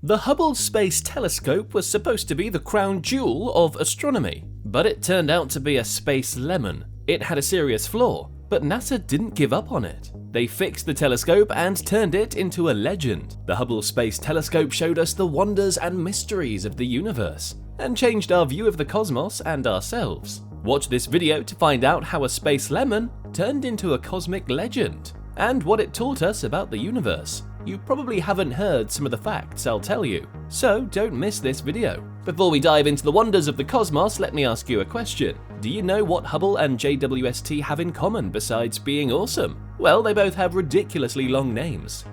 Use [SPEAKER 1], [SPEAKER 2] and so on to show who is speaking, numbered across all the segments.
[SPEAKER 1] The Hubble Space Telescope was supposed to be the crown jewel of astronomy, but it turned out to be a space lemon. It had a serious flaw, but NASA didn't give up on it. They fixed the telescope and turned it into a legend. The Hubble Space Telescope showed us the wonders and mysteries of the universe, and changed our view of the cosmos and ourselves. Watch this video to find out how a space lemon turned into a cosmic legend, and what it taught us about the universe. You probably haven't heard some of the facts I'll tell you, so don't miss this video. Before we dive into the wonders of the cosmos, let me ask you a question. Do you know what Hubble and JWST have in common besides being awesome? Well, they both have ridiculously long names.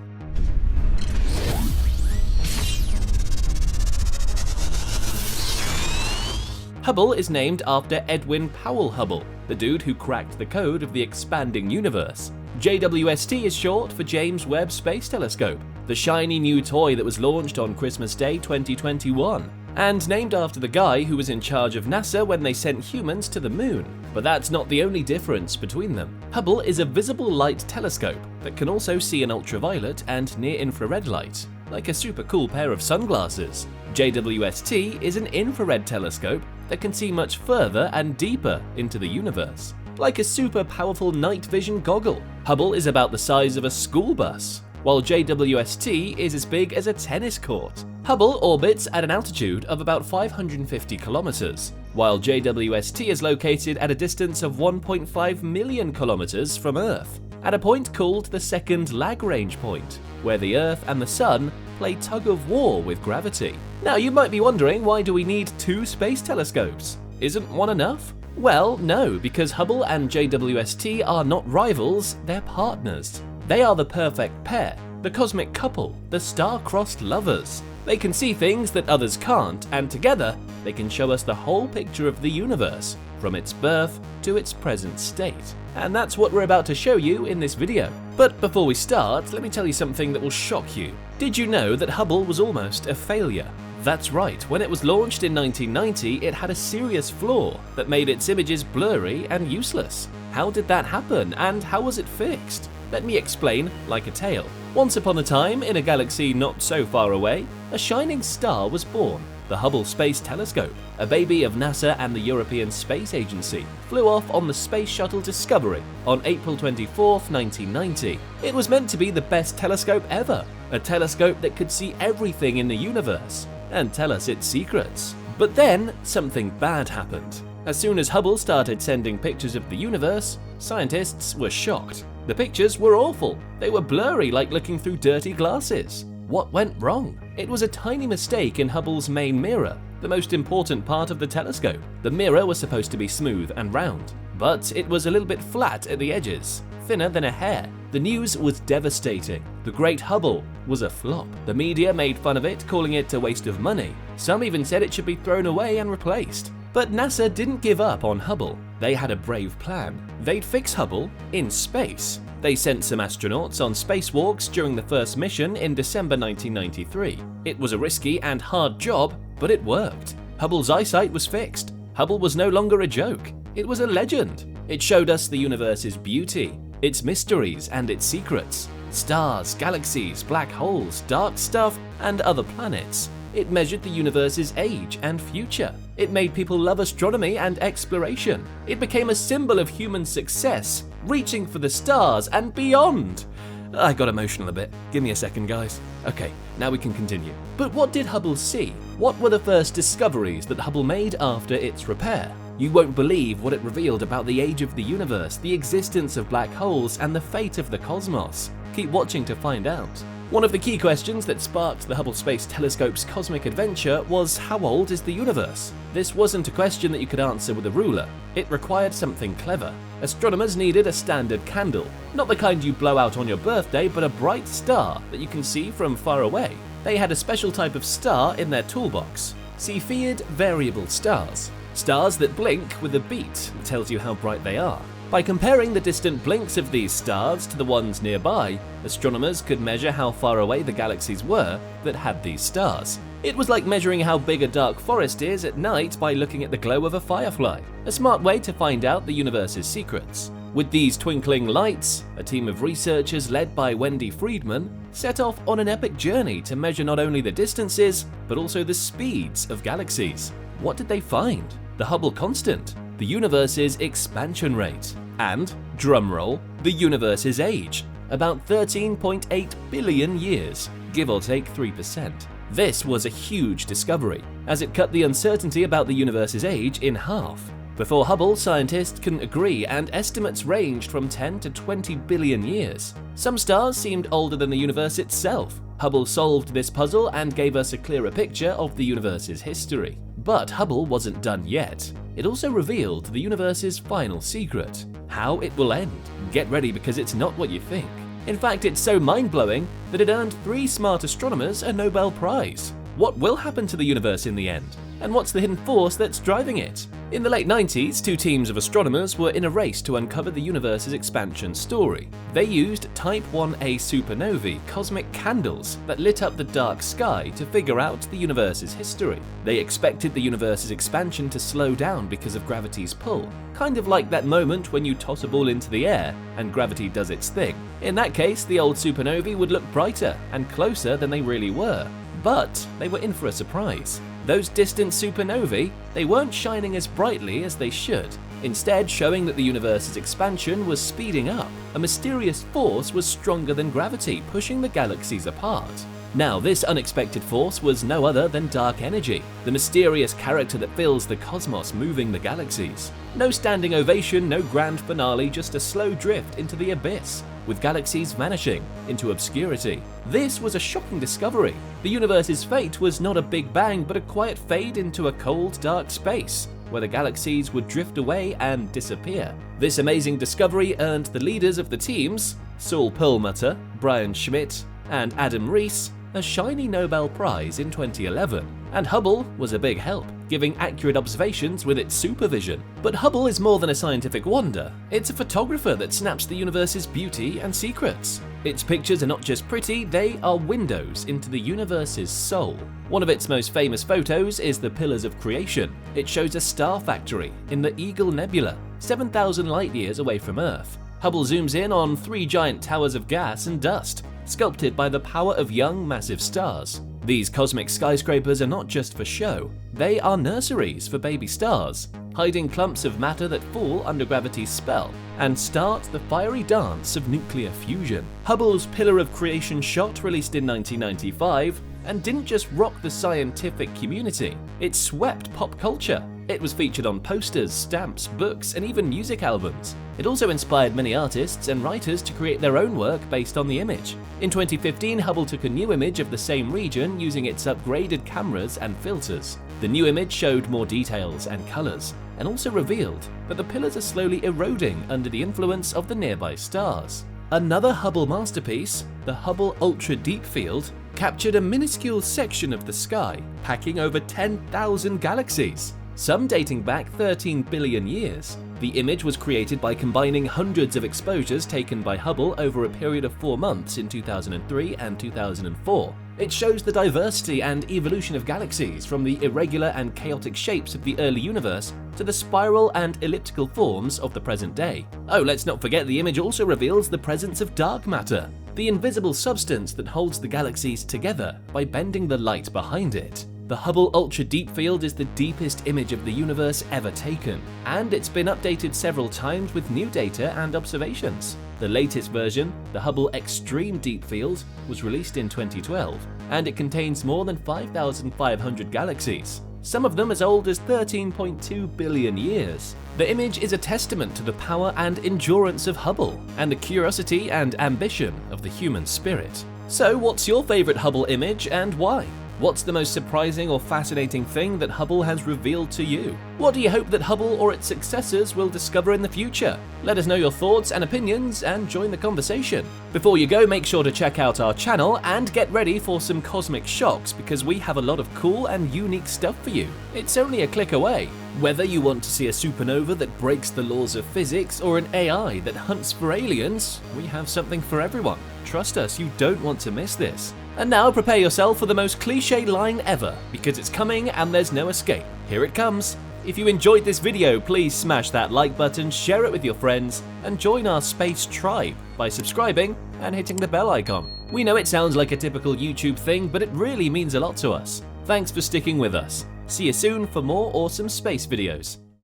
[SPEAKER 1] Hubble is named after Edwin Powell Hubble, the dude who cracked the code of the expanding universe. JWST is short for James Webb Space Telescope, the shiny new toy that was launched on Christmas Day 2021, and named after the guy who was in charge of NASA when they sent humans to the moon. But that's not the only difference between them. Hubble is a visible light telescope that can also see an ultraviolet and near-infrared light, like a super cool pair of sunglasses. JWST is an infrared telescope that can see much further and deeper into the universe, like a super powerful night vision goggle. Hubble is about the size of a school bus, while JWST is as big as a tennis court. Hubble orbits at an altitude of about 550 kilometers, while JWST is located at a distance of 1.5 million kilometers from Earth, at a point called the second Lagrange point, where the Earth and the Sun play tug of war with gravity. Now you might be wondering, why do we need two space telescopes? Isn't one enough? Well, no, because Hubble and JWST are not rivals, they're partners. They are the perfect pair, the cosmic couple, the star-crossed lovers. They can see things that others can't, and together, they can show us the whole picture of the universe, from its birth to its present state. And that's what we're about to show you in this video. But before we start, let me tell you something that will shock you. Did you know that Hubble was almost a failure? That's right, when it was launched in 1990, it had a serious flaw that made its images blurry and useless. How did that happen, and how was it fixed? Let me explain like a tale. Once upon a time, in a galaxy not so far away, a shining star was born. The Hubble Space Telescope, a baby of NASA and the European Space Agency, flew off on the Space Shuttle Discovery on April 24, 1990. It was meant to be the best telescope ever, a telescope that could see everything in the universe and tell us its secrets. But then, something bad happened. As soon as Hubble started sending pictures of the universe, scientists were shocked. The pictures were awful. They were blurry, like looking through dirty glasses. What went wrong? It was a tiny mistake in Hubble's main mirror, the most important part of the telescope. The mirror was supposed to be smooth and round, but it was a little bit flat at the edges, thinner than a hair. The news was devastating. The Great Hubble was a flop. The media made fun of it, calling it a waste of money. Some even said it should be thrown away and replaced. But NASA didn't give up on Hubble. They had a brave plan. They'd fix Hubble in space. They sent some astronauts on spacewalks during the first mission in December 1993. It was a risky and hard job, but it worked. Hubble's eyesight was fixed. Hubble was no longer a joke. It was a legend. It showed us the universe's beauty, its mysteries and its secrets. Stars, galaxies, black holes, dark stuff, and other planets. It measured the universe's age and future. It made people love astronomy and exploration. It became a symbol of human success, reaching for the stars and beyond. I got emotional a bit. Give me a second, guys. Okay, now we can continue. But what did Hubble see? What were the first discoveries that Hubble made after its repair? You won't believe what it revealed about the age of the universe, the existence of black holes, and the fate of the cosmos. Keep watching to find out. One of the key questions that sparked the Hubble Space Telescope's cosmic adventure was, how old is the universe? This wasn't a question that you could answer with a ruler. It required something clever. Astronomers needed a standard candle, not the kind you blow out on your birthday, but a bright star that you can see from far away. They had a special type of star in their toolbox, Cepheid variable stars. Stars that blink with a beat that tells you how bright they are. By comparing the distant blinks of these stars to the ones nearby, astronomers could measure how far away the galaxies were that had these stars. It was like measuring how big a dark forest is at night by looking at the glow of a firefly, a smart way to find out the universe's secrets. With these twinkling lights, a team of researchers led by Wendy Friedman set off on an epic journey to measure not only the distances, but also the speeds of galaxies. What did they find? The Hubble constant, the universe's expansion rate, and, drumroll, the universe's age, about 13.8 billion years, give or take 3%. This was a huge discovery, as it cut the uncertainty about the universe's age in half. Before Hubble, scientists couldn't agree, and estimates ranged from 10 to 20 billion years. Some stars seemed older than the universe itself. Hubble solved this puzzle and gave us a clearer picture of the universe's history. But Hubble wasn't done yet. It also revealed the universe's final secret: how it will end. Get ready, because it's not what you think. In fact, it's so mind-blowing that it earned 3 smart astronomers a Nobel Prize. What will happen to the universe in the end? And what's the hidden force that's driving it? In the late 90s, 2 teams of astronomers were in a race to uncover the universe's expansion story. They used Type 1a supernovae cosmic candles that lit up the dark sky to figure out the universe's history. They expected the universe's expansion to slow down because of gravity's pull, kind of like that moment when you toss a ball into the air and gravity does its thing. In that case, the old supernovae would look brighter and closer than they really were. But they were in for a surprise. Those distant supernovae, they weren't shining as brightly as they should, instead showing that the universe's expansion was speeding up. A mysterious force was stronger than gravity, pushing the galaxies apart. Now, this unexpected force was no other than dark energy, the mysterious character that fills the cosmos, moving the galaxies. No standing ovation, no grand finale, just a slow drift into the abyss, with galaxies vanishing into obscurity. This was a shocking discovery. The universe's fate was not a big bang, but a quiet fade into a cold, dark space, where the galaxies would drift away and disappear. This amazing discovery earned the leaders of the teams, Saul Perlmutter, Brian Schmidt, and Adam Rees, a shiny Nobel Prize in 2011. And Hubble was a big help, giving accurate observations with its supervision. But Hubble is more than a scientific wonder. It's a photographer that snaps the universe's beauty and secrets. Its pictures are not just pretty, they are windows into the universe's soul. One of its most famous photos is the Pillars of Creation. It shows a star factory in the Eagle Nebula, 7,000 light-years away from Earth. Hubble zooms in on 3 giant towers of gas and dust, sculpted by the power of young, massive stars. These cosmic skyscrapers are not just for show, they are nurseries for baby stars, hiding clumps of matter that fall under gravity's spell and start the fiery dance of nuclear fusion. Hubble's Pillar of Creation shot, released in 1995, and didn't just rock the scientific community, it swept pop culture. It was featured on posters, stamps, books, and even music albums. It also inspired many artists and writers to create their own work based on the image. In 2015, Hubble took a new image of the same region using its upgraded cameras and filters. The new image showed more details and colors, and also revealed that the pillars are slowly eroding under the influence of the nearby stars. Another Hubble masterpiece, the Hubble Ultra Deep Field, captured a minuscule section of the sky, packing over 10,000 galaxies, some dating back 13 billion years. The image was created by combining hundreds of exposures taken by Hubble over a period of 4 months in 2003 and 2004. It shows the diversity and evolution of galaxies, from the irregular and chaotic shapes of the early universe to the spiral and elliptical forms of the present day. Oh, let's not forget the image also reveals the presence of dark matter, the invisible substance that holds the galaxies together by bending the light behind it. The Hubble Ultra Deep Field is the deepest image of the universe ever taken, and it's been updated several times with new data and observations. The latest version, the Hubble Extreme Deep Field, was released in 2012, and it contains more than 5,500 galaxies, some of them as old as 13.2 billion years. The image is a testament to the power and endurance of Hubble, and the curiosity and ambition of the human spirit. So, what's your favorite Hubble image and why? What's the most surprising or fascinating thing that Hubble has revealed to you? What do you hope that Hubble or its successors will discover in the future? Let us know your thoughts and opinions and join the conversation. Before you go, make sure to check out our channel and get ready for some cosmic shocks, because we have a lot of cool and unique stuff for you. It's only a click away. Whether you want to see a supernova that breaks the laws of physics or an AI that hunts for aliens, we have something for everyone. Trust us, you don't want to miss this. And now prepare yourself for the most cliche line ever, because it's coming and there's no escape. Here it comes. If you enjoyed this video, please smash that like button, share it with your friends, and join our space tribe by subscribing and hitting the bell icon. We know it sounds like a typical YouTube thing, but it really means a lot to us. Thanks for sticking with us. See you soon for more awesome space videos.